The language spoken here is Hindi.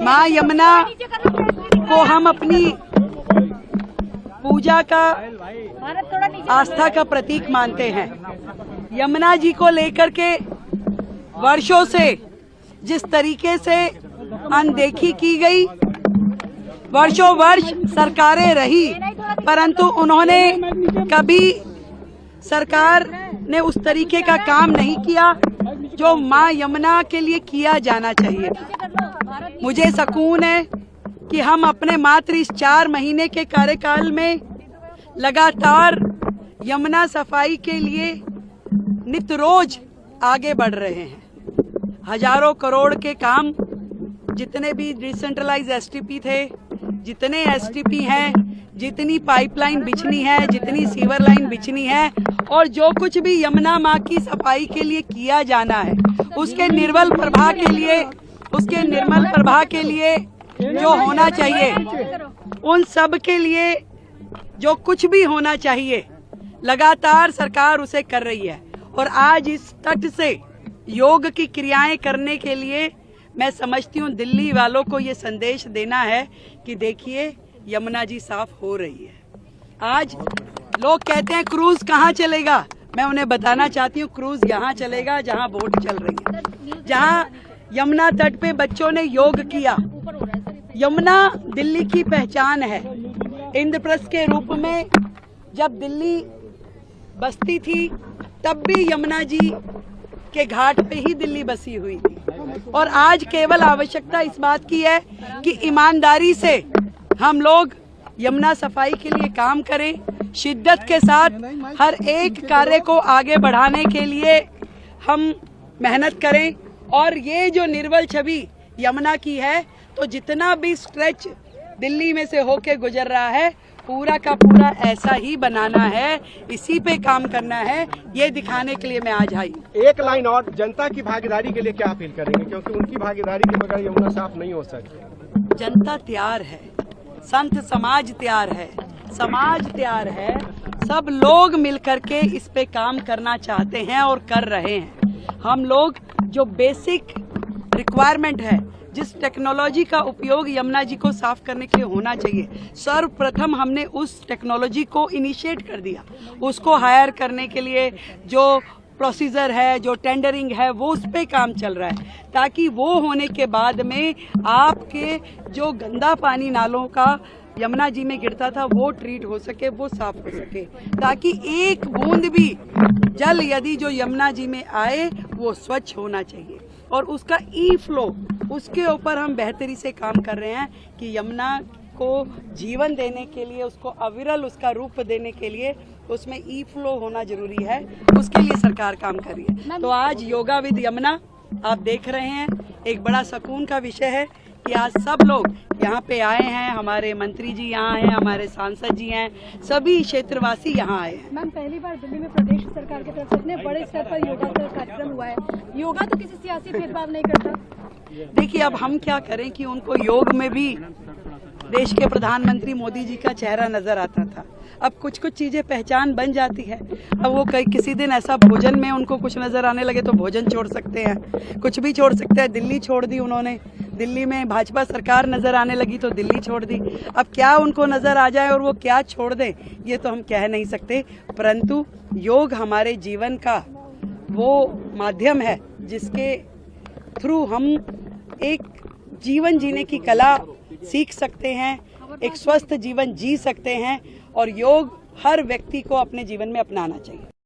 माँ यमुना को हम अपनी पूजा का, आस्था का प्रतीक मानते हैं। यमुना जी को लेकर के वर्षों से जिस तरीके से अनदेखी की गई, वर्षों वर्ष सरकारें रही, परंतु उन्होंने कभी सरकार ने उस तरीके का काम नहीं किया जो माँ यमुना के लिए किया जाना चाहिए था। मुझे सुकून है कि हम अपने मात्र इस 4 महीने के कार्यकाल में लगातार यमुना सफाई के लिए नित्य रोज आगे बढ़ रहे हैं। हजारों करोड़ के काम, जितने भी डिसेंट्रलाइज एसटीपी थे, जितने एसटीपी हैं, जितनी पाइपलाइन बिछनी है, जितनी सीवर लाइन बिछनी है, और जो कुछ भी यमुना माँ की सफाई के लिए किया जाना है, उसके निर्मल प्रवाह के लिए जो होना चाहिए, उन सब के लिए जो कुछ भी होना चाहिए, लगातार सरकार उसे कर रही है। और आज इस तट से योग की क्रियाएं करने के लिए मैं समझती हूँ दिल्ली वालों को ये संदेश देना है कि देखिए यमुना जी साफ हो रही है। आज लोग कहते हैं क्रूज कहाँ चलेगा, मैं उन्हें बताना चाहती हूँ क्रूज यहाँ चलेगा जहाँ बोट चल रही है, जहाँ यमुना तट पे बच्चों ने योग किया। यमुना दिल्ली की पहचान है। इंद्रप्रस्थ के रूप में जब दिल्ली बसती थी तब भी यमुना जी के घाट पे ही दिल्ली बसी हुई थी। और आज केवल आवश्यकता इस बात की है कि ईमानदारी से हम लोग यमुना सफाई के लिए काम करें, शिद्दत के साथ हर एक कार्य को आगे बढ़ाने के लिए हम मेहनत करें। और ये जो निर्मल छवि यमुना की है, तो जितना भी स्ट्रेच दिल्ली में से होके गुजर रहा है, पूरा का पूरा ऐसा ही बनाना है, इसी पे काम करना है, ये दिखाने के लिए मैं आज आई। एक लाइन और, जनता की भागीदारी के लिए क्या अपील करेंगे, क्योंकि उनकी भागीदारी के बगैर यमुना साफ नहीं हो सकती। जनता तैयार है, संत समाज तैयार है, समाज तैयार है, सब लोग मिलकर के इस पे काम करना चाहते हैं और कर रहे हैं। हम लोग जो बेसिक रिक्वायरमेंट है, जिस टेक्नोलॉजी का उपयोग यमुना जी को साफ करने के लिए होना चाहिए, सर्वप्रथम हमने उस टेक्नोलॉजी को इनिशिएट कर दिया। उसको हायर करने के लिए जो प्रोसीजर है, जो टेंडरिंग है, वो उस पे काम चल रहा है, ताकि वो होने के बाद में आपके जो गंदा पानी नालों का यमुना जी में गिरता था वो ट्रीट हो सके, वो साफ हो सके, ताकि एक बूंद भी जल यदि जो यमुना जी में आए वो स्वच्छ होना चाहिए। और उसका ई फ्लो, उसके ऊपर हम बेहतरी से काम कर रहे हैं कि यमुना को जीवन देने के लिए, उसको अविरल उसका रूप देने के लिए उसमें ई फ्लो होना जरूरी है, उसके लिए सरकार काम कर रही है। तो आज योगा विद यमुना आप देख रहे हैं, एक बड़ा सुकून का विषय है कि आज सब लोग यहाँ पे आए हैं, हमारे मंत्री जी यहाँ हैं, हमारे सांसद जी हैं, सभी क्षेत्रवासी यहाँ आए हैं। मैम, पहली बार दिल्ली में प्रदेश सरकार की तरफ से इतने बड़े स्तर पर योगा का कार्यक्रम हुआ है। योगा तो किसी सियासी भेदभाव नहीं करता। देखिए, अब हम क्या करें कि उनको योग में भी देश के प्रधानमंत्री मोदी जी का चेहरा नजर आता था। अब कुछ कुछ चीजें पहचान बन जाती है। अब वो किसी दिन ऐसा भोजन में उनको कुछ नजर आने लगे तो भोजन छोड़ सकते हैं, कुछ भी छोड़ सकते हैं। दिल्ली छोड़ दी उन्होंने, दिल्ली में भाजपा सरकार नजर आने लगी तो दिल्ली छोड़ दी। अब क्या उनको नजर आ जाए और वो क्या छोड़ दें, ये तो हम कह नहीं सकते, परंतु योग हमारे जीवन का वो माध्यम है जिसके थ्रू हम एक जीवन जीने की कला सीख सकते हैं, एक स्वस्थ जीवन जी सकते हैं, और योग हर व्यक्ति को अपने जीवन में अपनाना चाहिए।